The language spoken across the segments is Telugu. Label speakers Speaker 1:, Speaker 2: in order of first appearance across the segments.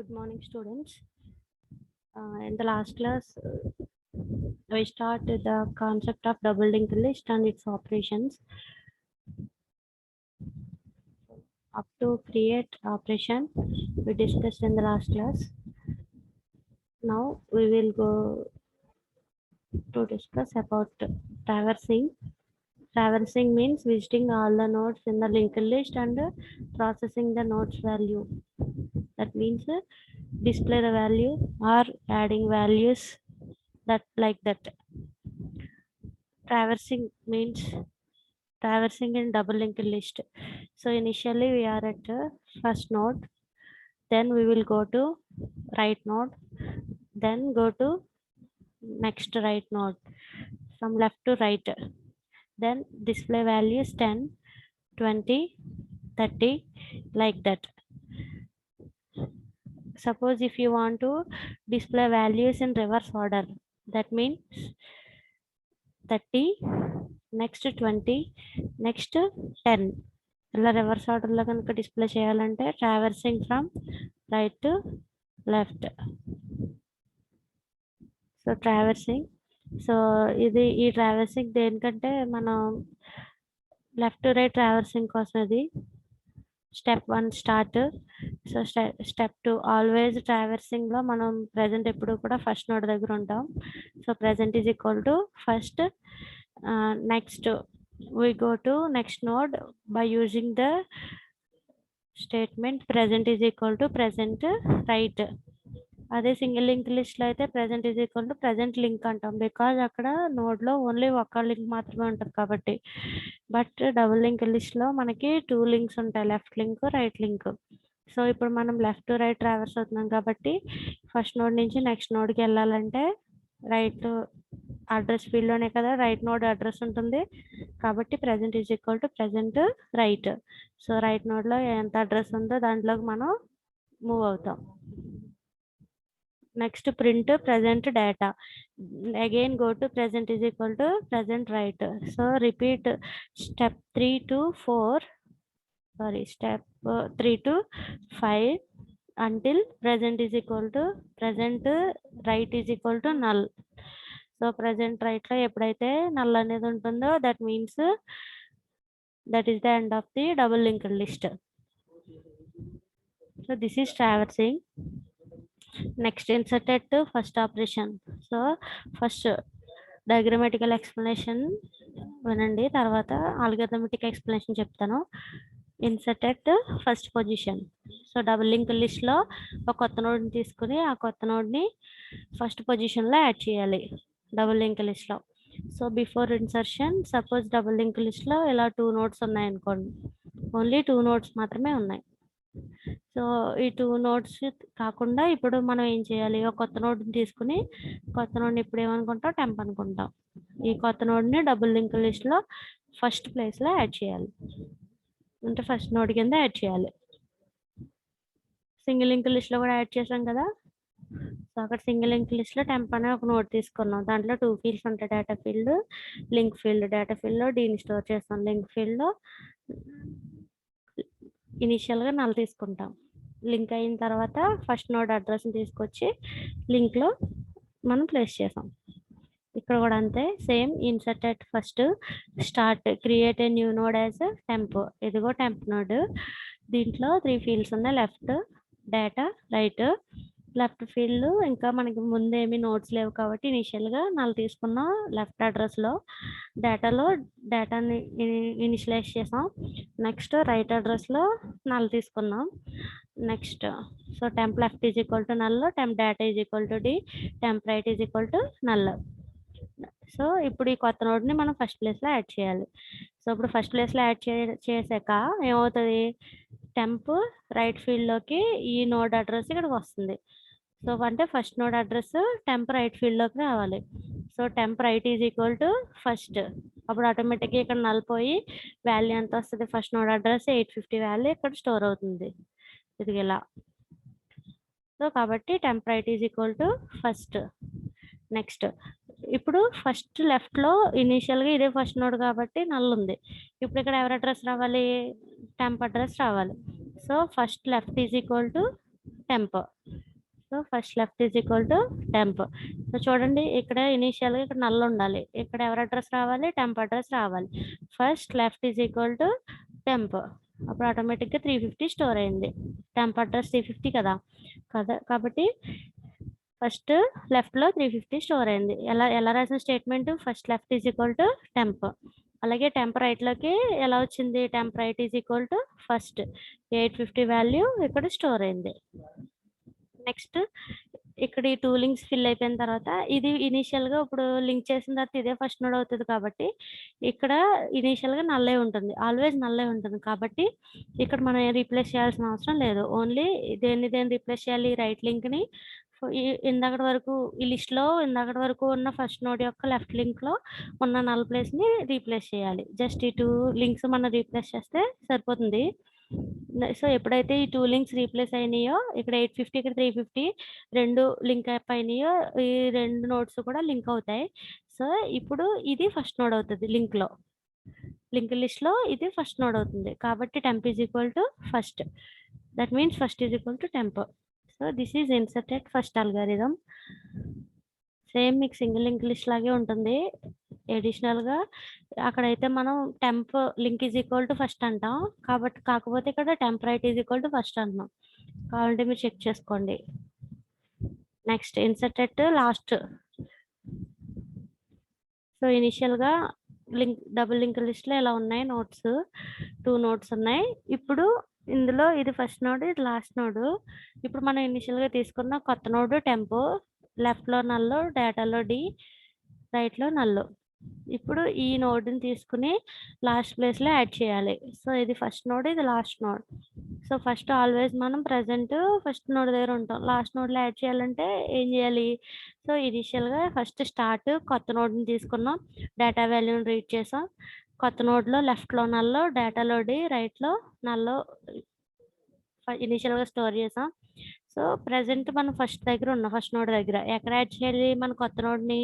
Speaker 1: Good morning, students. In the last class, we started the concept of double linked list and its operations. Up to create operation, we discussed in the last class. Now we will go to discuss about traversing. Traversing means visiting all the nodes in the linked list and processing the nodes value. That means display the value or adding values that like that. Traversing means traversing in double linked list. So initially we are at first node, then we will go to right node, then go to next right node from left to right. Then display values 10, 20, 30 like that. Suppose if you want to display values in reverse order, that means 30, next 20, next 10. ఇలా రివర్స్ ఆర్డర్లో కనుక డిస్ప్లే చేయాలంటే traversing from right to left. So traversing, so ఇది ఈ ట్రావర్సింగ్ దేనికంటే మనం లెఫ్ట్ టు రైట్ ట్రావర్సింగ్ కోసం ఇది step 1 start. So step 2 always ట్రావర్సింగ్లో మనం ప్రజెంట్ ఎప్పుడు కూడా ఫస్ట్ నోడ్ దగ్గర ఉంటాం. So present is equal to first. Next we go to next node by using the statement present is equal to present right. అదే సింగిల్ లింక్ లిస్ట్ లో అయితే present is equal to present link అంటాం, బికాజ్ అక్కడ నోడ్ లో ఓన్లీ ఒక లింక్ మాత్రమే ఉంటుంది కాబట్టి. బట్ డబుల్ లింక్ లిస్ట్ లో మనకి 2 లింక్స్ ఉంటాయి, left link right link. So ఇప్పుడు మనం లెఫ్ట్ టు రైట్ ట్రావర్స్ అవుతున్నాం కాబట్టి ఫస్ట్ నోడ్ నుంచి నెక్స్ట్ నోడ్కి వెళ్ళాలంటే రైట్ అడ్రస్ ఫీల్డ్లోనే కదా రైట్ నోడ్ అడ్రస్ ఉంటుంది, కాబట్టి present is equal to present right. So right నోడ్లో ఎంత అడ్రస్ ఉందో దాంట్లోకి మనం మూవ్ అవుతాం. Next print present data, again go to present is equal to present right. So repeat step 3 to 4, step 3 to 5 until present is equal to present right is equal to null. So present right లో ఎప్పుడైతే నల్ అనేది ఉంటుందో that means that is the end of the double linked list. So this is traversing. Next inserted to first operation. So first diagrammatical explanation వినండి, తర్వాత ఆల్గరిథమెటిక్ ఎక్స్ప్లెనేషన్ చెప్తాను. Inserted first position. So double link list లో ఒక కొత్త నోడ్ని తీసుకుని ఆ కొత్త నోడ్ని ఫస్ట్ పొజిషన్లో యాడ్ చేయాలి డబుల్ లింక్ లిస్ట్లో. So before insertion, suppose double link లిస్ట్లో ఇలా 2 నోడ్స్ ఉన్నాయనుకోండి, ఓన్లీ 2 నోడ్స్ మాత్రమే ఉన్నాయి. సో ఈ 2 నోడ్స్ కాకుండా ఇప్పుడు మనం ఏం చేయాలి, ఒక కొత్త నోడ్ని తీసుకుని కొత్త నోడ్ని ఇప్పుడు ఏమనుకుంటాం, టెంప్ అనుకుంటాం. ఈ కొత్త నోడ్ని డబుల్ లింక్ లిస్ట్లో ఫస్ట్ ప్లేస్లో యాడ్ చేయాలి, అంటే ఫస్ట్ నోడ్ కింద యాడ్ చేయాలి. సింగిల్ లింక్ లిస్ట్లో కూడా యాడ్ చేసాం కదా. సో అక్కడ సింగిల్ లింక్ లిస్ట్లో టెంప్ అనే ఒక నోట్ తీసుకున్నాం, దాంట్లో 2 ఫీల్డ్స్ ఉంటాయి, data field, link field. Data ఫీల్డ్లో డీని స్టోర్ చేస్తాం, లింక్ ఫీల్డ్లో ఇనిషియల్గా నల్ తీసుకుంటాం. లింక్ అయిన తర్వాత ఫస్ట్ నోడ్ అడ్రస్ని తీసుకొచ్చి లింక్లో మనం ప్లేస్ చేసాం. ఇక్కడ కూడా అంతే, same inserted first start create a new node as temp. ఇదిగో టెంప్ నోడ్, దీంట్లో 3 ఫీల్డ్స్ ఉన్నాయి, left, data, right. Left field ఇంకా మనకి ముందు ఏమి నోట్స్ లేవు కాబట్టి ఇనిషియల్గా నల్ తీసుకున్నాం లెఫ్ట్ అడ్రస్లో. డేటాని ఇనిషియలైజ్ చేసాం. నెక్స్ట్ రైట్ అడ్రస్లో నల్ తీసుకున్నాం. Next so temp left is equal to null, temp data is equal to D, temp right is equal to null. So ఇప్పుడు ఈ కొత్త నోడ్ని మనం ఫస్ట్ ప్లేస్లో యాడ్ చేయాలి. సో ఇప్పుడు ఫస్ట్ ప్లేస్లో యాడ్ చేసాక ఏమవుతుంది, టెంప్ రైట్ ఫీల్డ్లోకి ఈ నోడ్ అడ్రస్ ఇక్కడికి వస్తుంది. సో అంటే first node address temp right ఫీల్డ్లోకి రావాలి. So temp right is equal to first, అప్పుడు ఆటోమేటిక్గా ఇక్కడ నల్ పోయి వాల్యూ ఎంత వస్తుంది, ఫస్ట్ నోడ్ అడ్రస్ 850 వాల్యూ ఇక్కడ స్టోర్ అవుతుంది, ఇది ఇలా. సో కాబట్టి temp right is equal to first. Next ఇప్పుడు ఫస్ట్ లెఫ్ట్లో ఇనీషియల్గా ఇదే ఫస్ట్ నోడ్ కాబట్టి నల్ ఉంది, ఇప్పుడు ఇక్కడ ఎవరి అడ్రస్ రావాలి, టెంప్ అడ్రస్ రావాలి. So first left is equal to temp. So first left is equal to temp. So చూడండి ఇక్కడ ఇనీషియల్గా ఇక్కడ నల్ ఉండాలి, ఇక్కడ ఎవరి అడ్రస్ రావాలి, టెంప్ అడ్రస్ రావాలి. First left is equal to temp, అప్పుడు ఆటోమేటిక్గా 350 స్టోర్ అయింది. టెంప్ అడ్రస్ 350 కదా కాబట్టి ఫస్ట్ లెఫ్ట్లో 350 స్టోర్ అయింది. ఎలా రాసిన statement, first left is equal to temp. అలాగే టెంప్ రైట్లోకి ఎలా వచ్చింది, temp right is equal to first 850 value ఇక్కడ స్టోర్ అయింది. నెక్స్ట్ ఇక్కడ ఈ 2 లింక్స్ ఫిల్ అయిపోయిన తర్వాత ఇది ఇనీషియల్గా ఇప్పుడు లింక్ చేసిన తర్వాత ఇదే ఫస్ట్ నోడ్ అవుతుంది కాబట్టి ఇక్కడ ఇనీషియల్గా నల్లే ఉంటుంది, ఆల్వేస్ నల్లే ఉంటుంది. కాబట్టి ఇక్కడ మనం రీప్లేస్ చేయాల్సిన అవసరం లేదు. ఓన్లీ దేన్ని రీప్లేస్ చేయాలి, రైట్ లింక్ని ఇందాకటి వరకు ఈ లిస్ట్లో ఇందాకటి వరకు ఉన్న ఫస్ట్ నోడ్ యొక్క లెఫ్ట్ లింక్లో ఉన్న నల్ ప్లేస్ని రీప్లేస్ చేయాలి. జస్ట్ ఈ 2 లింక్స్ మనం రీప్లేస్ చేస్తే సరిపోతుంది. సో ఎప్పుడైతే ఈ 2 లింక్స్ రీప్లేస్ అయినాయో ఇక్కడ 850 ఇక్కడ 350 రెండు లింక్ అప్ అయినాయో ఈ 2 నోడ్స్ కూడా లింక్ అవుతాయి. సో ఇప్పుడు ఇది ఫస్ట్ నోడ్ అవుతుంది, లింక్ లిస్ట్లో ఇది ఫస్ట్ నోడ్ అవుతుంది. కాబట్టి temp is equal to first, that means first is equal to temp. So this is inserted first algorithm. Same మీకు సింగిల్ లింక్ లిస్ట్ లాగే ఉంటుంది. అడిషనల్గా అక్కడైతే మనం temp link is equal to first అంటాం, కాకపోతే ఇక్కడ temp right is equal to first అంటున్నాం. కావాలంటే మీరు చెక్ చేసుకోండి. Next inserted last. సో ఇనిషియల్గా డబుల్ లింక్ లిస్ట్లో ఎలా ఉన్నాయి నోట్స్, 2 నోట్స్ ఉన్నాయి. ఇప్పుడు ఇందులో ఇది ఫస్ట్ నోడ్, ఇది లాస్ట్ నోడ్. ఇప్పుడు మనం ఇనిషియల్గా తీసుకున్న కొత్త నోడ్ టెంప్, లెఫ్ట్లో నల్లు, డేటాలో డి, రైట్లో నల్లు. ఇప్పుడు ఈ నోడ్ని తీసుకుని లాస్ట్ ప్లేస్లో యాడ్ చేయాలి. సో ఇది ఫస్ట్ నోడ్, ఇది last node. So first always మనం ప్రజెంట్ ఫస్ట్ నోడ్ దగ్గర ఉంటాం. లాస్ట్ నోడ్లో యాడ్ చేయాలంటే ఏం చేయాలి, సో ఇనిషియల్గా ఫస్ట్ స్టార్ట్ కొత్త నోడ్ని తీసుకున్నాం, డేటా వాల్యూని రీడ్ చేసాం. కొత్త నోడ్లో లెఫ్ట్లో నల్లో, డేటాలో డి, రైట్లో నల్లో ఇనిషియల్గా స్టోర్ చేసాం. సో ప్రజెంట్ మనం ఫస్ట్ నోడ్ దగ్గర ఎక్కడ యాడ్ చేయాలి, మన కొత్త నోడ్ని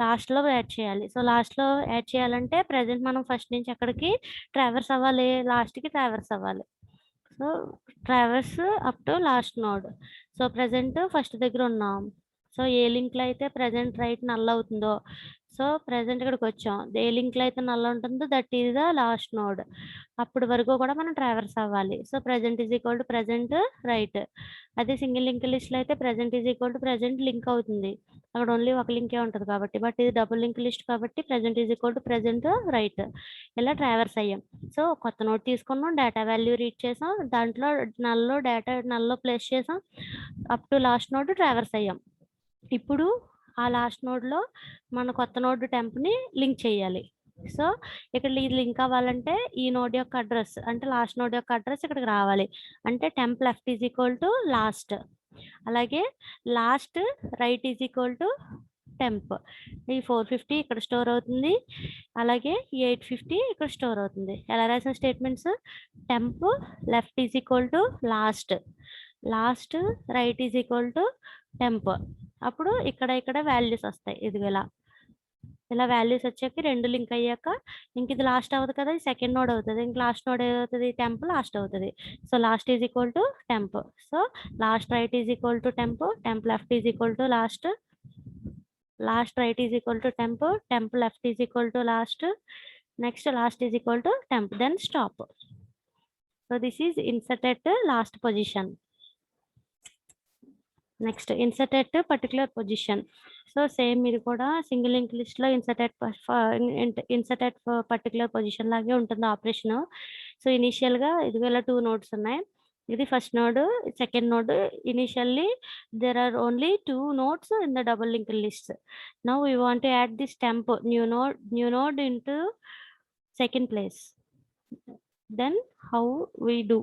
Speaker 1: లాస్ట్లో యాడ్ చేయాలి. సో లాస్ట్లో యాడ్ చేయాలంటే ప్రజెంట్ మనం ఫస్ట్ నుంచి ఎక్కడికి ట్రావర్స్ అవ్వాలి, లాస్ట్కి ట్రావర్స్ అవ్వాలి. So traverse up to last node. So present first దగ్గర ఉన్నాం. సో ఏ లింక్లో అయితే ప్రజెంట్ రైట్ నల్ అవుతుందో, సో ప్రజెంట్ ఇక్కడికి వచ్చాం, ఏ లింక్లో అయితే నల్ ఉంటుందో that is the last node. అప్పటి వరకు కూడా మనం ట్రావర్స్ అవ్వాలి. So present is equal to present right. అదే సింగిల్ లింక్ లిస్ట్లో అయితే present is equal to present link అవుతుంది, అక్కడ ఓన్లీ ఒక లింకే ఉంటుంది కాబట్టి. బట్ ఇది డబుల్ లింక్ లిస్ట్ కాబట్టి present is equal to present right. ఇలా ట్రావర్స్ అయ్యాం. సో కొత్త నోట్ తీసుకున్నాం, డేటా వాల్యూ రీడ్ చేసాం, దాంట్లో నల్లో డేటా నల్లో ప్లేస్ చేసాం, up to last node traverse అయ్యాం. ఇప్పుడు ఆ లాస్ట్ నోడ్లో మన కొత్త నోడ్ టెంప్ని లింక్ చేయాలి. సో ఇక్కడ ఇది లింక్ అవ్వాలంటే ఈ నోడ్ యొక్క అడ్రస్ అంటే లాస్ట్ నోడ్ యొక్క అడ్రస్ ఇక్కడికి రావాలి. అంటే temp left is equal to last, అలాగే last right is equal to temp. ఈ 450 ఇక్కడ స్టోర్ అవుతుంది, అలాగే ఈ 850 ఇక్కడ స్టోర్ అవుతుంది. ఎలా రాసిన statements, temp left is equal to last, last right is equal to temp. అప్పుడు ఇక్కడ వాల్యూస్ వస్తాయి. ఇది ఇలా వాల్యూస్ వచ్చాక 2 లింక్ అయ్యాక ఇంక ఇది లాస్ట్ అవ్వదు కదా, సెకండ్ నోడ్ అవుతుంది. ఇంక లాస్ట్ నోడ్ ఏదవుతుంది, టెంప్ లాస్ట్ అవుతుంది. So last is equal to temp. So last right is equal to temp, temp left is equal to last, last right is equal to temp, temp left is equal to last, next last is equal to temp, then stop. So this is inserted last position. Next inserted particular position. So same ఇది కూడా సింగిల్ లింక్ లిస్ట్లో ఇన్సర్టెడ్ పర్టికులర్ పొజిషన్ లాగే ఉంటుంది ఆపరేషన్. సో ఇనీషియల్గా ఇదిగోలా 2 నోడ్స్ ఉన్నాయి, ఇది first node, second node. Initially there are only 2 nodes in the double linked list. Now we want to add this temp new node into second place. Then how we do?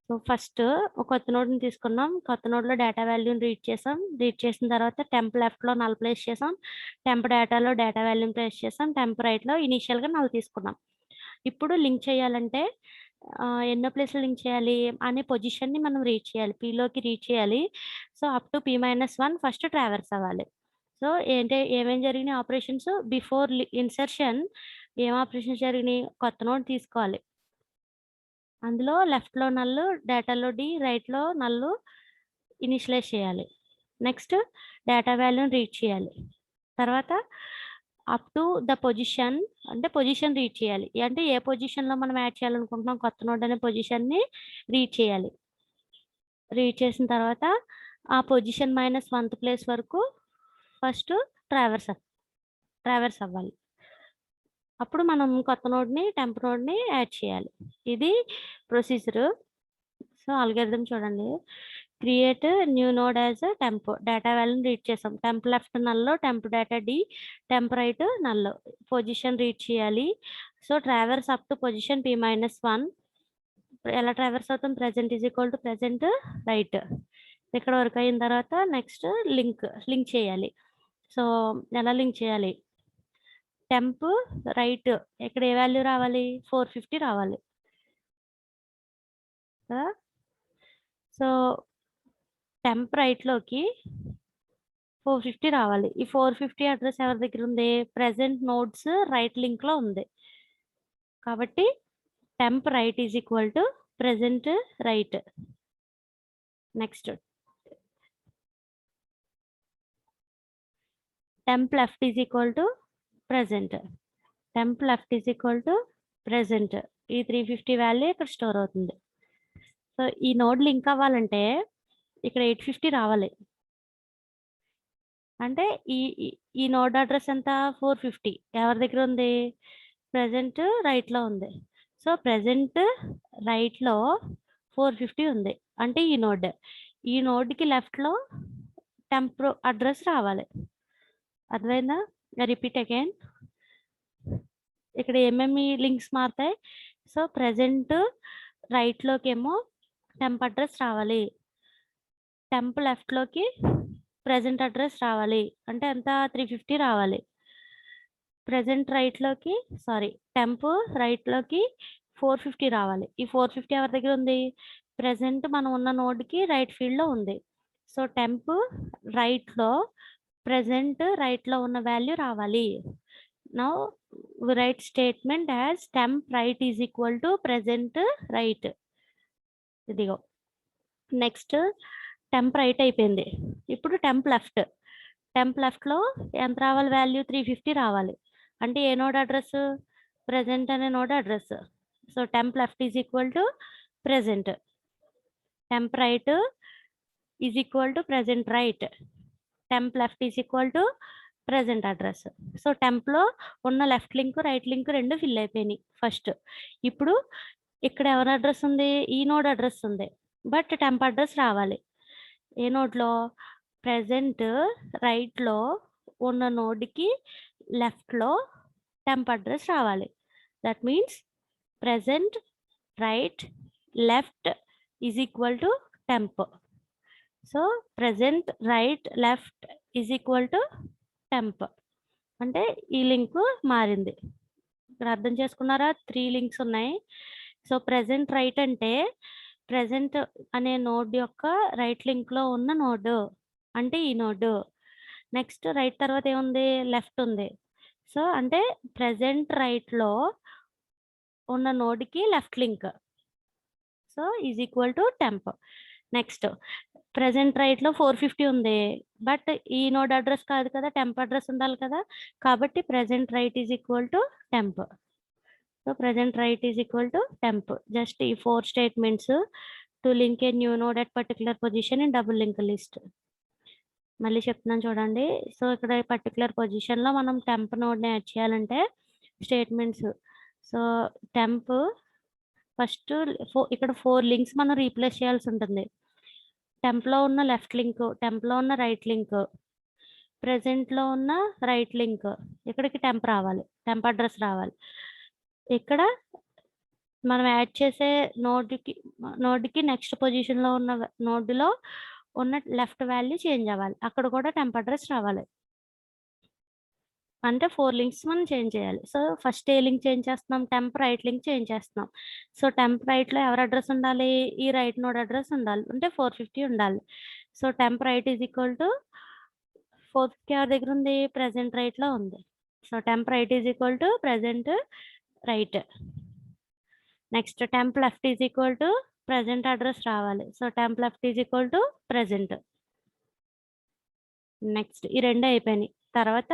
Speaker 1: So first ఒక కొత్త నోడ్ని తీసుకున్నాం, కొత్త నోడ్లో డేటా వాల్యూని రీడ్ చేసిన తర్వాత టెంప్ లెఫ్ట్లో నల్ ప్లేస్ చేసాం, టెంప్ డేటాలో డేటా వాల్యూని ప్లేస్ చేసాం, టెంప్ రైట్లో ఇనీషియల్గా నల్ తీసుకున్నాం. ఇప్పుడు లింక్ చేయాలంటే ఎన్నో ప్లేస్లో లింక్ చేయాలి అనే పొజిషన్ని మనం రీడ్ చేయాలి, పీలోకి రీడ్ చేయాలి. So up to P-1 first traverse అవ్వాలి. సో ఏమేం జరిగినాయి ఆపరేషన్స్, బిఫోర్ ఇన్సర్షన్ ఏం ఆపరేషన్స్ జరిగినాయి, కొత్త నోడ్ తీసుకోవాలి, అందులో లెఫ్ట్లో నల్లు, డేటాలో డి, రైట్లో నల్లు, ఇనిషియలైజ్ చేయాలి. నెక్స్ట్ డేటా వాల్యూని రీడ్ చేయాలి. తర్వాత అప్ టు ద పొజిషన్ అంటే పొజిషన్ రీడ్ చేయాలి. అంటే ఏ పొజిషన్‌లో మనం యాడ్ చేయాలనుకుంటున్నాం కొత్త నోడ్ అనే పొజిషన్‌ని రీడ్ చేయాలి. రీడ్ చేసిన తర్వాత ఆ పొజిషన్ -1th ప్లేస్ వరకు ఫస్ట్ ట్రావర్స్ అవ్వాలి. అప్పుడు మనం కొత్త నోడ్‌ని టెంప్ నోడ్‌ని యాడ్ చేయాలి. ఇది ప్రొసీజర్. సో అల్గోరిథం చూడండి. Create new node as temp data వాల్యూని రీడ్ చేసాం. టెంప్ లెఫ్ట్ నల్లో, temp data D, temp right నల్లో. పొజిషన్ రీడ్ చేయాలి. So traverse up to position p-1 ఎలా ట్రావర్స్ అవుతాం? Present is equal to present right. ఇక్కడ వరకు అయిన తర్వాత నెక్స్ట్ లింక్ చేయాలి. సో ఎలా లింక్ చేయాలి? టెంప్ రైట్ ఇక్కడ ఏ వాల్యూ రావాలి? 450 రావాలి కదా. సో టెంప్ రైట్లోకి 450 రావాలి. ఈ 450 అడ్రస్ ఎవరి దగ్గర ఉంది? ప్రెజెంట్ నోడ్స్ రైట్ లింక్లో ఉంది. కాబట్టి temp right is equal to present right. Next temp left is equal to present. Temp left is equal to present. ఈ 350 వాల్యూ ఇక్కడ స్టోర్ అవుతుంది. సో ఈ నోడ్ లింక్ అవ్వాలంటే ఇక్కడ 850 రావాలి. అంటే ఈ నోడ్ అడ్రస్ ఎంత? 450 ఎవరి దగ్గర ఉంది? ప్రెజెంట్ రైట్లో ఉంది. సో ప్రెజెంట్ రైట్లో 450 ఉంది. అంటే ఈ నోడ్కి లెఫ్ట్లో టెంప్ అడ్రస్ రావాలి. అర్థమైందా? Repeat again. ఇక్కడ ఏమేమి లింక్స్ మారుతాయి? సో ప్రెజెంట్ రైట్లోకి ఏమో టెంప్ అడ్రస్ రావాలి. టెంప్ లెఫ్ట్లోకి ప్రెజెంట్ అడ్రస్ రావాలి. అంటే ఎంత? 350 రావాలి. టెంప్ రైట్లోకి 450 రావాలి. ఈ 450 ఎవరి దగ్గర ఉంది? ప్రెజెంట్ మనం ఉన్న నోడ్కి రైట్ ఫీల్డ్లో ఉంది. సో టెంప్ రైట్లో ప్రెజెంట్ రైట్లో ఉన్న వాల్యూ రావాలి. Now right statement as temp right is equal to present right. ఇదిగో నెక్స్ట్ టెంప్ రైట్ అయిపోయింది. ఇప్పుడు టెంప్ లెఫ్ట్లో ఎంత రావాలి? వాల్యూ 350 రావాలి. అంటే ఏ నోడ్ అడ్రస్? ప్రెజెంట్ అనే node address. So temp left is equal to present. Temp right is equal to present right. Temp left is equal to present address. So టెంప్లో ఉన్న లెఫ్ట్ లింక్ రైట్ లింక్ రెండు ఫిల్ అయిపోయినాయి ఫస్ట్. ఇప్పుడు ఇక్కడ ఎవరి అడ్రస్ ఉంది? ఈ నోడ్ అడ్రస్ ఉంది. బట్ టెంప్ అడ్రస్ రావాలి. ఏ నోడ్లో? ప్రెజెంట్ రైట్లో ఉన్న నోడ్కి లెఫ్ట్లో టెంప్ అడ్రస్ రావాలి. That means present right left is equal to temp. So present right left is equal to temp. అంటే ఈ లింక్ మారింది. ఇక్కడ అర్థం చేసుకున్నారా? 3 లింక్స్ ఉన్నాయి. సో ప్రెజెంట్ రైట్ అంటే ప్రెజెంట్ అనే నోడ్ యొక్క రైట్ లింక్లో ఉన్న నోడ్ అంటే ఈ నోడ్. నెక్స్ట్ రైట్ తర్వాత ఏముంది? లెఫ్ట్ ఉంది. సో అంటే ప్రెజెంట్ రైట్లో ఉన్న నోడ్కి left link. So is equal to temp. Next present రైట్లో 450 ఉంది. బట్ ఈ నోడ్ అడ్రస్ కాదు కదా, టెంప్ అడ్రస్ ఉండాలి కదా. కాబట్టి present right is equal to temp. So present right is equal to temp. Just ఈ 4 statements to link a new node at particular position in double link list. మళ్ళీ చెప్తున్నాను చూడండి. సో ఇక్కడ పర్టికులర్ పొజిషన్లో మనం టెంప్ నోడ్ని యాడ్ చేయాలంటే స్టేట్మెంట్స్. సో టెంప్ ఫస్ట్ ఇక్కడ 4 లింక్స్ మనం రీప్లేస్ చేయాల్సి ఉంటుంది. టెంప్లో ఉన్న లెఫ్ట్ లింక్, టెంప్లో ఉన్న రైట్ లింక్, ప్రెజెంట్లో ఉన్న రైట్ లింక్, ఇక్కడికి టెంప్ రావాలి, టెంప్ అడ్రస్ రావాలి. ఇక్కడ మనం యాడ్ చేసే నోడ్కి నెక్స్ట్ పొజిషన్లో ఉన్న నోడ్లో ఉన్న లెఫ్ట్ వాల్యూ చేంజ్ అవ్వాలి. అక్కడ కూడా టెంప్ అడ్రస్ రావాలి. అంటే 4 లింక్స్ మనం చేంజ్ చేయాలి. సో ఫస్ట్ ఏ లింక్ చేంజ్ చేస్తున్నాం? టెంప్ రైట్ లింక్ చేంజ్ చేస్తున్నాం. సో టెంప్ రైట్లో ఎవరి అడ్రస్ ఉండాలి? ఈ రైట్ నోడ్ అడ్రస్ ఉండాలి. అంటే 450 ఉండాలి. So temp right is equal to 450 ఎవరి దగ్గర ఉంది? ప్రెజెంట్ రైట్లో ఉంది. So temp right is equal to present right. Next temp left is equal to present address రావాలి. So temp left is equal to present. Next ఈ రెండు అయిపోయినాయి. తర్వాత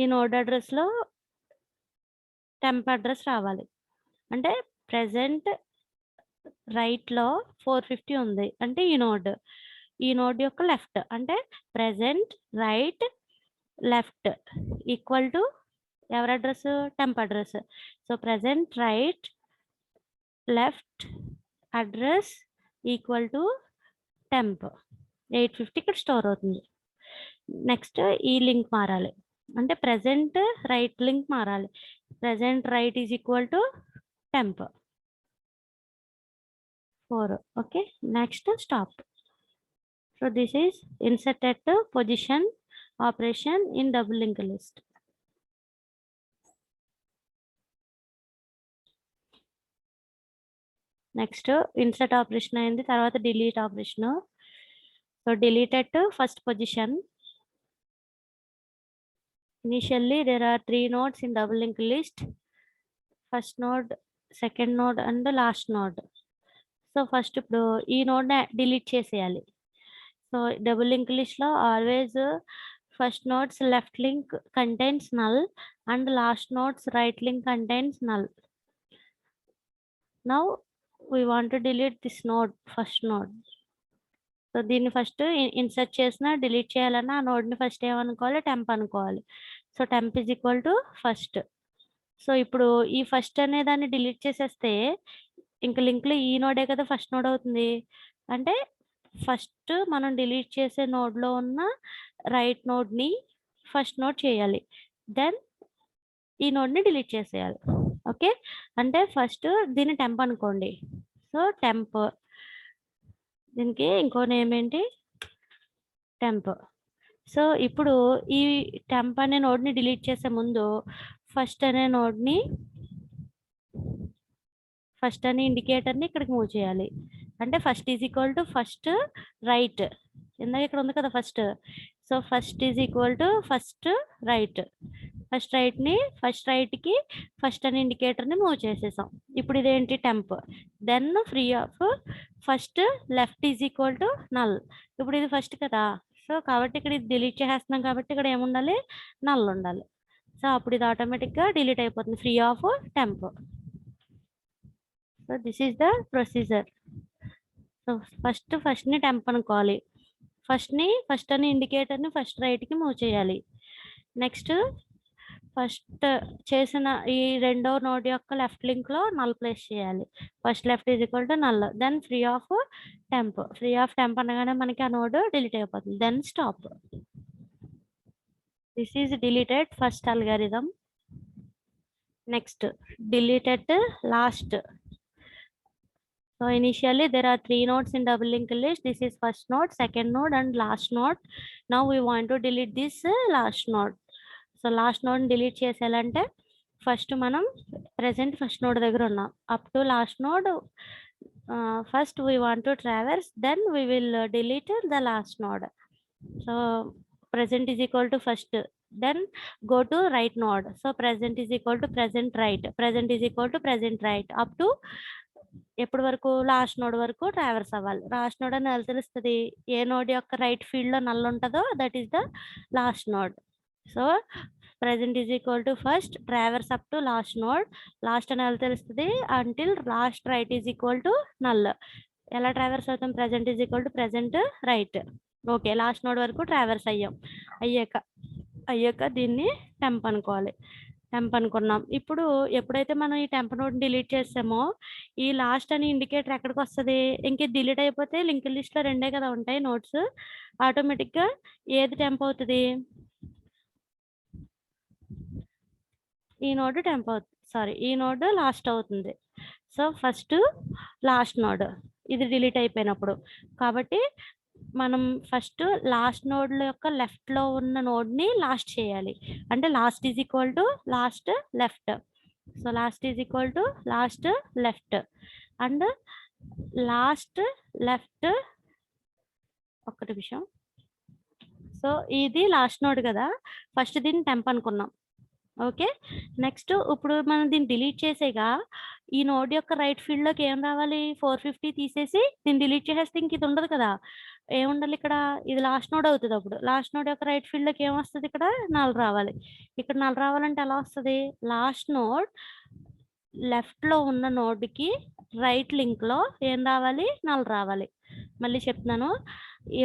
Speaker 1: ఈ నోడ్ అడ్రస్లో టెంప్ అడ్రస్ రావాలి. అంటే ప్రెజెంట్ రైట్లో 450 ఉంది అంటే ఈ నోడ్ యొక్క లెఫ్ట్ అంటే present right left equal to ఎవరి address? Temp address. So present right left address equal to temp 850 ఇక్కడ స్టోర్ అవుతుంది. నెక్స్ట్ ఈ లింక్ మారాలి అంటే ప్రెజెంట్ రైట్ లింక్ మారాలి. Present right is equal to temp 4. Okay, next stop. So this is insert at position operation in double link list. Next insert operation అయింది, తర్వాత delete operation. So delete at first position. Initially there are 3 nodes in double linked list: first node, second node and the last node. So first ఇప్పుడు ఈ నోడ్ డిలీట్ చేసేయాలి. సో డబుల్ లింక్ లిస్ట్ లో always first nodes left link contains null and last nodes right link contains null. Now we want to delete this node, first node. So దీన్ని ఫస్ట్ ఇన్సర్ట్ చేసిన డిలీట్ చేయాలన్నా ఆ నోడ్ని ఫస్ట్ ఏమనుకోవాలి? టెంప్ అనుకోవాలి. So temp is equal to first. So ఇప్పుడు ఈ ఫస్ట్ అనే దాన్ని డిలీట్ చేసేస్తే ఇంకా లింక్లో ఈ నోడే కదా ఫస్ట్ నోడ్ అవుతుంది. అంటే ఫస్ట్ మనం డిలీట్ చేసే నోడ్లో ఉన్న రైట్ నోడ్ని ఫస్ట్ నోడ్ చేయాలి, దెన్ ఈ నోడ్ని డిలీట్ చేసేయాలి. ఓకే, అంటే ఫస్ట్ దీన్ని టెంప్ అనుకోండి. సో టెంప్, దీనికి ఇంకో నేమ్ ఏంటి? టెంప్. సో ఇప్పుడు ఈ టెంప్ అనే నోడ్ని డిలీట్ చేసే ముందు ఫస్ట్ అనే ఇండికేటర్ని ఇక్కడికి మూవ్ చేయాలి. అంటే first is equal to first right, ఇందాక ఇక్కడ ఉంది కదా first. So first is equal to first right. First రైట్కి ఫస్ట్ అనే ఇండికేటర్ని మూవ్ చేసేసాం. ఇప్పుడు ఇదేంటి? Temp. Then free of first left is equal to null. ఇప్పుడు ఇది ఫస్ట్ కదా, సో కాబట్టి ఇక్కడ ఇది డిలీట్ చేసేస్తున్నాం కాబట్టి ఇక్కడ ఏముండాలి? నల్ ఉండాలి. సో అప్పుడు ఇది ఆటోమేటిక్గా డిలీట్ అయిపోతుంది, free of temp. So this is the procedure. So ఫస్ట్ని టెంప్ అనుకోవాలి. ఫస్ట్ అని ఇండికేటర్ని ఫస్ట్ రైట్కి మూవ్ చేయాలి. నెక్స్ట్ ఫస్ట్ చేసిన ఈ రెండో నోడ్ యొక్క లెఫ్ట్ లింక్లో నల్ ప్లేస్ చేయాలి. First left is equal to null, then free of temp అనగానే మనకి ఆ నోడ్ డిలీట్ అయిపోతుంది. Then stop. This is deleted first algorithm. Next deleted last. So initially there are 3 nodes in double linked list. This is first node, second node and last node. Now we want to delete this last node. So last node delete చేసేయాలంటే ఫస్ట్ మనం ప్రెసెంట్ ఫస్ట్ నోడ్ దగ్గర ఉన్నాం. Up to last node first we want to traverse, then we will delete the last node. So present is equal to first, then go to right node. So present is equal to present right, present is equal to present right up to ఎప్పటి వరకు? లాస్ట్ నోడ్ వరకు ట్రావెర్స్ అవ్వాలి. లాస్ట్ నోడ్ అని ఎలా తెలుస్తుంది? ఏ నోడ్ యొక్క రైట్ ఫీల్డ్లో నల్ ఉంటుందో that is the last node. So present is equal to first traverse up to last node. Last అని ఎలా తెలుస్తుంది? Until last right is equal to null. ఎలా ట్రావెర్స్ అవుతాం? Present is equal to present right. Okay, last node వరకు ట్రావెర్స్ అయ్యాక దీన్ని టెంప్ అనుకోవాలి. టెంప్ అనుకున్నాం. ఇప్పుడు ఎప్పుడైతే మనం ఈ టెంప్ నోడ్ డిలీట్ చేసామో ఈ లాస్ట్ అని ఇండికేటర్ ఎక్కడికి వస్తుంది? ఇంక డిలీట్ అయిపోతే లింక్ లిస్ట్లో రెండే కదా ఉంటాయి నోట్స్. ఆటోమేటిక్గా ఏది టెంప్ అవుతుంది? ఈ నోడ్ టెంప్ అవుతుంది, ఈ నోడ్ లాస్ట్ అవుతుంది. సో ఫస్ట్ లాస్ట్ నోడ్ ఇది డిలీట్ అయిపోయినప్పుడు, కాబట్టి మనం ఫస్ట్ లాస్ట్ నోడ్ యొక్క లెఫ్ట్లో ఉన్న నోడ్ని లాస్ట్ చేయాలి. అంటే last is equal to last left. So last is equal to last left and last left. ఒక్క నిమిషం. సో ఇది లాస్ట్ నోడ్ కదా, ఫస్ట్ దీన్ని టెంప్ అనుకున్నాం. ఓకే, నెక్స్ట్ ఇప్పుడు మనం దీన్ని డిలీట్ చేసేగా ఈ నోడ్ యొక్క రైట్ ఫీల్డ్‌లోకి ఏం రావాలి? 450 తీసేసి దీన్ని డిలీట్ చేసేస్తే ఇంక ఇది ఉండదు కదా! ఏముండాలి ఇక్కడ? ఇది లాస్ట్ నోడ్ అవుతది అప్పుడు. లాస్ట్ నోడ్ యొక్క రైట్ ఫీల్డ్‌లోకి ఏమొస్తది ఇక్కడ? నల్ రావాలి. ఇక్కడ నల్ రావాలంటే ఎలా వస్తది? లాస్ట్ నోడ్ లెఫ్ట్‌లో ఉన్న నోడ్‌కి రైట్ లింక్‌లో ఏం రావాలి? నల్ రావాలి. మళ్ళీ చెప్తున్నాను.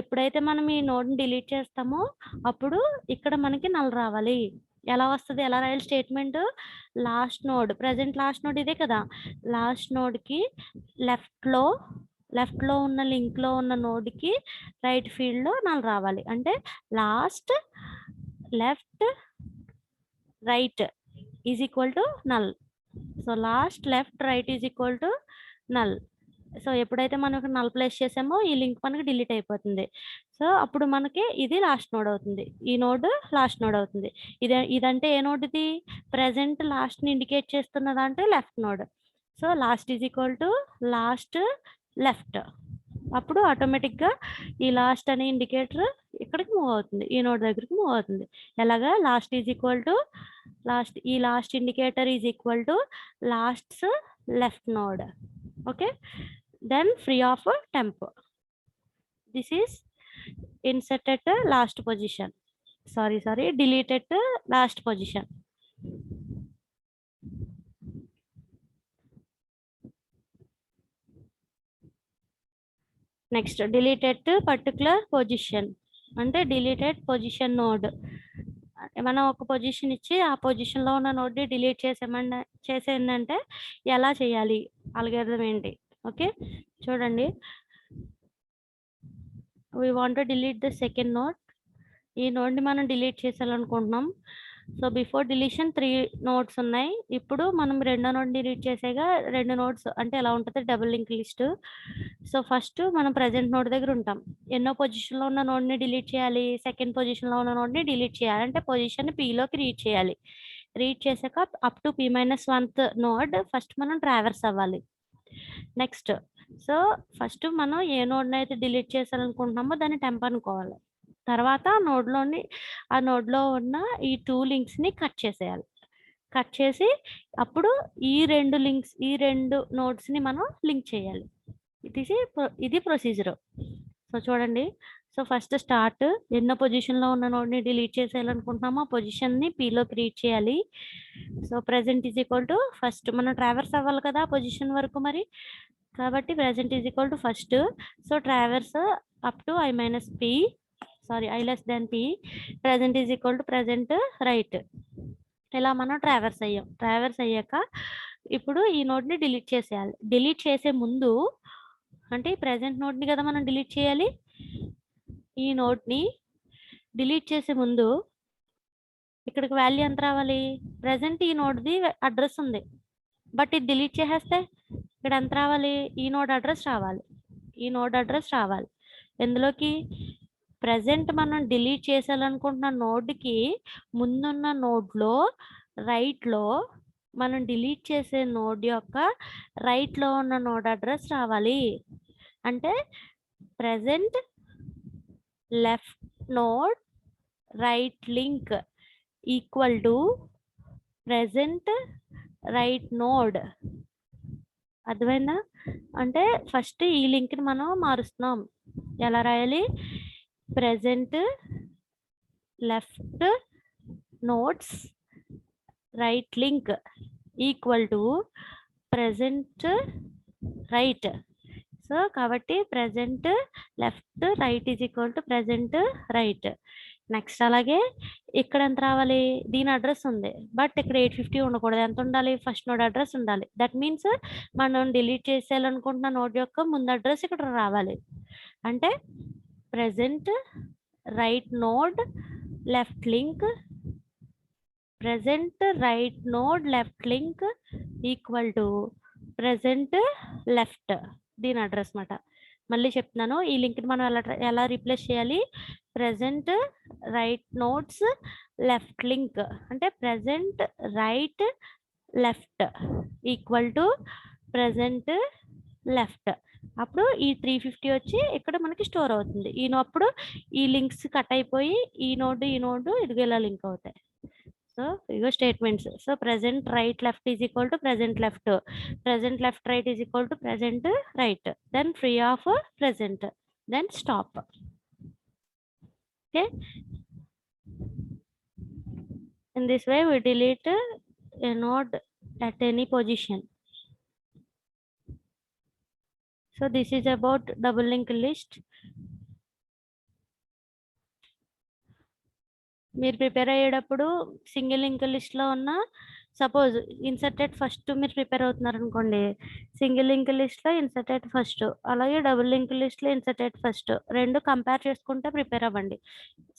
Speaker 1: ఎప్పుడైతే మనం ఈ నోడ్‌ని డిలీట్ చేస్తామో అప్పుడు ఇక్కడ మనకి నల్ రావాలి. ఎలా వస్తది? ఎలా రాయాలి statement? Last node present last node ఇదే కదా! లాస్ట్ నోడ్‌కి లెఫ్ట్‌లో ఉన్న లింక్‌లో ఉన్న నోడ్‌కి రైట్ ఫీల్డ్‌లో నల్ రావాలి. అంటే last left right is equal to null. So last left right is equal to null. So ఎప్పుడైతే మనం ఇక్కడ నల్ ప్లేస్ చేసామో ఈ లింక్ మనకి డిలీట్ అయిపోతుంది. సో అప్పుడు మనకి ఇది లాస్ట్ నోడ్ అవుతుంది. ఈ నోడ్ లాస్ట్ నోడ్ అవుతుంది. ఇదంటే ఏ నోడ్ ఇది? ప్రెజెంట్ లాస్ట్‌ని ఇండికేట్ చేస్తున్నదంటే left node. So last is equal to last left. అప్పుడు ఆటోమేటిక్‌గా ఈ లాస్ట్ అనే ఇండికేటర్ ఇక్కడికి మూవ్ అవుతుంది. ఈ నోడ్ దగ్గరికి మూవ్ అవుతుంది. ఎలాగా? లాస్ట్ ఈజ్ ఈక్వల్ టు ఈ last indicator is equal to lasts left node. Okay, then free of temp. This is insert at last position. Sorry, delete at last position. Next, delete at particular position. అంటే delete at position node. మనం ఒక పొజిషన్ ఇచ్చి ఆ పొజిషన్‌లో ఉన్న నోడ్‌ని డిలీట్ చేసేయండంటే ఎలా చేయాలి? అల్గోరిథం ఏంటి? ఓకే, చూడండి. We want to delete the second node. ఈ నోడ్‌ని మనం డిలీట్ చేసేయాలనుకుంటున్నాం. సో బిఫోర్ డిలీషన్ 3 నోడ్స్ ఉన్నాయి. ఇప్పుడు మనం రెండో నోడ్ డిలీట్ చేసేగా 2 నోడ్స్ అంటే ఎలా ఉంటది? Double link list. So first మనం ప్రెజెంట్ నోడ్ దగ్గర ఉంటాం. ఎన్నో పొజిషన్‌లో ఉన్న నోడ్‌ని డిలీట్ చేయాలి? సెకండ్ పొజిషన్‌లో ఉన్న నోడ్‌ని డిలీట్ చేయాలి. అంటే పొజిషన్‌ని Pలోకి రీడ్ చేయాలి. రీడ్ చేసాక up to P-1th node first మనం ట్రావర్స్ అవ్వాలి. నెక్స్ట్, సో ఫస్ట్ మనం ఏ నోడ్‌నైతే డిలీట్ చేయాలనుకుంటున్నామో దాన్ని టెంప్ అనుకోవాలి. తర్వాత ఆ నోడ్‌లో ఉన్న ఈ 2 లింక్స్‌ని కట్ చేసేయాలి. కట్ చేసి అప్పుడు ఈ 2 నోడ్స్‌ని మనం లింక్ చేయాలి. ఇది ప్రొసీజర్. సో చూడండి. సో ఫస్ట్ స్టార్ట్ ఎన్నో పొజిషన్‌లో ఉన్న నోడ్‌ని డిలీట్ చేసేయాలనుకుంటున్నామో ఆ పొజిషన్‌ని Pలోకి రీడ్ చేయాలి. So present is equal to first మనం ట్రావర్స్ అవ్వాలి కదా పొజిషన్ వరకు మరి. కాబట్టి present is equal to first. So traverse up to I less than P. Present is equal to present right. ఇలా మనం ట్రావర్స్ అయ్యాం. ట్రావర్స్ అయ్యాక ఇప్పుడు ఈ నోడ్‌ని డిలీట్ చేసేయాలి. డిలీట్ చేసే ముందు అంటే ప్రెజెంట్ నోడ్‌ని కదా మనం డిలీట్ చేయాలి. ఈ నోడ్‌ని డిలీట్ చేసే ముందు ఇక్కడికి వాల్యూ ఎంత రావాలి? ప్రెజెంట్ ఈ నోడ్‌ది అడ్రస్ ఉంది. బట్ ఇది డిలీట్ చేసేస్తే ఇక్కడ ఎంత రావాలి? ఈ నోడ్ అడ్రస్ రావాలి. ఎందులోకి? ప్రెజెంట్ మనం డిలీట్ చేసేయాలనుకుంటున్న నోడ్‌కి ముందున్న నోడ్‌లో రైట్‌లో మనం డిలీట్ చేసే నోడ్ యొక్క రైట్‌లో ఉన్న నోడ్ అడ్రస్ రావాలి. అంటే present left node right link equal to present right node. అర్థమైందా? అంటే ఫస్ట్ ఈ లింక్‌ని మనం మారుస్తున్నాం. ఎలా రాయాలి? Present left nodes right link equal to present right. So కాబట్టి present left right is equal to present right. Next అలాగే ఇక్కడ ఎంత రావాలి? దీని అడ్రస్ ఉంది. బట్ ఇక్కడ 850 ఉండకూడదు. ఎంత ఉండాలి? ఫస్ట్ నోడ్ అడ్రస్ ఉండాలి. దట్ మీన్స్ మనం డిలీట్ చేసేయాలనుకుంటున్న నోడ్ యొక్క ముందు అడ్రస్ ఇక్కడ రావాలి. అంటే present right node left link equal to present left దీని అడ్రస్ మాట. మళ్ళీ చెప్తున్నాను. ఈ లింక్ని మనం ఎలా రీప్లేస్ చేయాలి? Present right nodes left link అంటే present right left equal to present left. అప్పుడు ఈ 350 వచ్చి ఇక్కడ మనకి స్టోర్ అవుతుంది. అప్పుడు ఈ లింక్స్ కట్ అయిపోయి ఈ నోడ్ ఇదిగో ఇలా లింక్ అవుతాయి. So ఇగో statements. So present right left is equal to present left, present left right is equal to present right, then free of present, then stop. Okay, in this way we delete a node at any position. So this is about double linked list. మీరు ప్రిపేర్ అయ్యేటప్పుడు సింగిల్ లింక్ లిస్ట్లో ఉన్న, సపోజ్ ఇన్సర్టెడ్ ఫస్ట్ మీరు ప్రిపేర్ అవుతున్నారు అనుకోండి, సింగిల్ లింక్ లిస్ట్లో ఇన్సర్టెడ్ ఫస్ట్, అలాగే డబుల్ లింక్ లిస్ట్లో ఇన్సర్టెడ్ ఫస్ట్, రెండు కంపేర్ చేసుకుంటే ప్రిపేర్ అవ్వండి.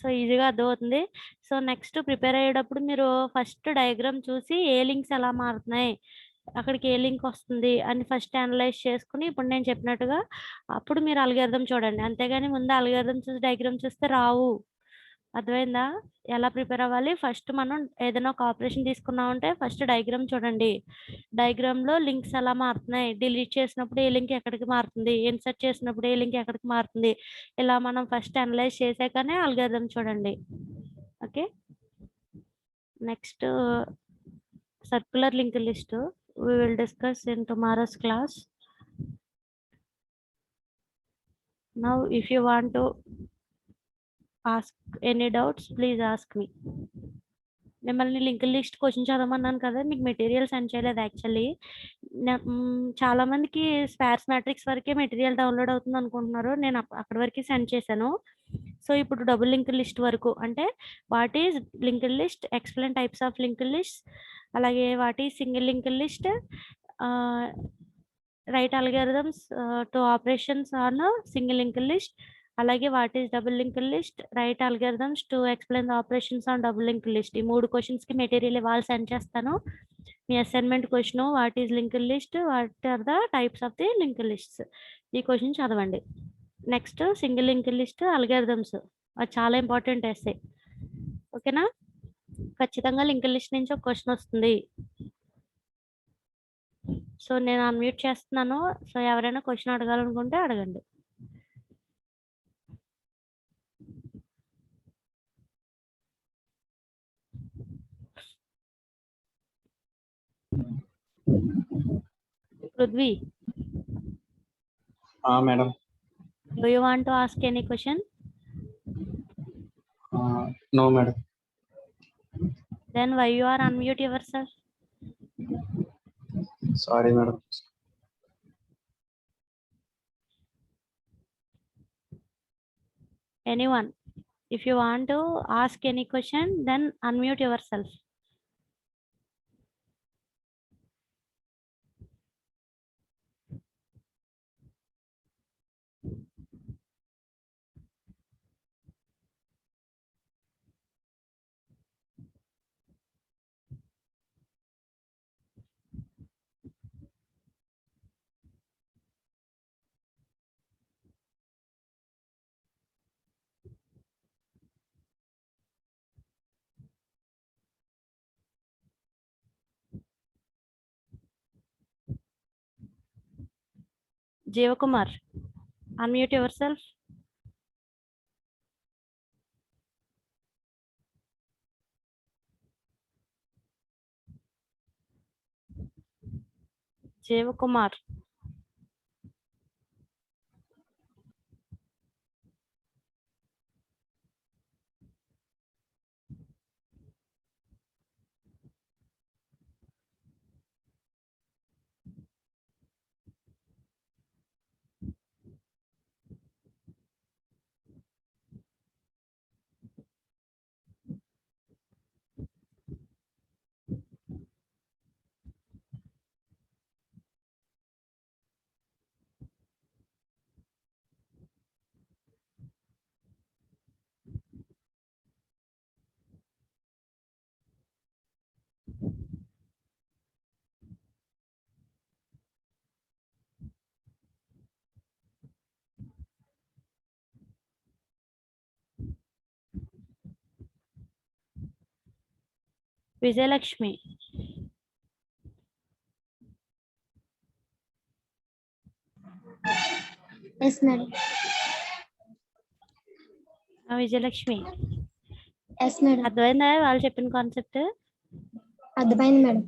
Speaker 1: సో ఈజీగా అర్థమవుతుంది. సో నెక్స్ట్ ప్రిపేర్ అయ్యేటప్పుడు మీరు ఫస్ట్ డయాగ్రామ్ చూసి ఏ లింక్స్ ఎలా మారుతున్నాయి, అక్కడికి ఏ లింక్ వస్తుంది అని ఫస్ట్ అనలైజ్ చేసుకుని ఇప్పుడు నేను చెప్పినట్టుగా అప్పుడు మీరు అల్గారిథం చూడండి. అంతేగాని ముందు అల్గారిథం చూసి డయాగ్రామ్ చూస్తే రావు. అర్థమైందా? ఎలా ప్రిపేర్ అవ్వాలి? ఫస్ట్ మనం ఏదైనా ఒక ఆపరేషన్ తీసుకున్నామంటే ఫస్ట్ డయాగ్రామ్ చూడండి. డయాగ్రామ్లో లింక్స్ ఎలా మారుతున్నాయి, డిలీట్ చేసినప్పుడు ఏ లింక్ ఎక్కడికి మారుతుంది, ఇన్సర్ట్ చేసినప్పుడు ఏ లింక్ ఎక్కడికి మారుతుంది, ఇలా మనం ఫస్ట్ అనలైజ్ చేసాకనే అల్గారిథం చూడండి. Okay, next circular link list we will discuss in tomorrow's class. Now if you want to ask any doubts, please ask me. మిమ్మల్ని లింక్ లిస్ట్ క్వశ్చన్ చదవమన్నాను కదా, మీకు మెటీరియల్ సెండ్ చేయలేదు యాక్చువల్లీ. చాలా మందికి స్పార్స్ మ్యాట్రిక్స్ వరకే మెటీరియల్ డౌన్లోడ్ అవుతుంది అనుకుంటున్నారు, నేను అక్కడి వరకు సెండ్ చేశాను. సో ఇప్పుడు డబుల్ లింక్ లిస్ట్ వరకు, అంటే what is link list, explain types of link list, అలాగే what is single link list, right algorithms to operations on single link list, అలాగే what is double link list, right algorithms to explain the operations on double link list. ఈ 3 క్వశ్చన్స్కి మెటీరియల్ ఇవాళ సెండ్ చేస్తాను. మీ assignment question what is link list, what are the types of the link lists, ఈ క్వశ్చన్ చదవండి. Next single link list algorithms, అది చాలా ఇంపార్టెంట్ ఎస్సే. ఓకేనా? ఖచ్చితంగా లింక్ లిస్ట్ నుంచి ఒక క్వశ్చన్ వస్తుంది. సో నేను అన్మ్యూట్ చేస్తున్నాను. సో ఎవరైనా క్వశ్చన్ అడగాలనుకుంటే అడగండి. Prithvi,
Speaker 2: madam,
Speaker 1: do you want to ask any question?
Speaker 2: No madam.
Speaker 1: Then why you are unmute yourself?
Speaker 2: Sorry madam.
Speaker 1: Anyone, if you want to ask any question, then unmute yourself. Jeevakumar, unmute yourself. Jeevakumar. Vijayalakshmi.
Speaker 3: Yes, madam.
Speaker 1: Vijayalakshmi.
Speaker 3: Yes, madam.
Speaker 1: అర్థమైందా వాళ్ళు చెప్పిన కాన్సెప్ట్?
Speaker 3: అర్థమైంది మేడం.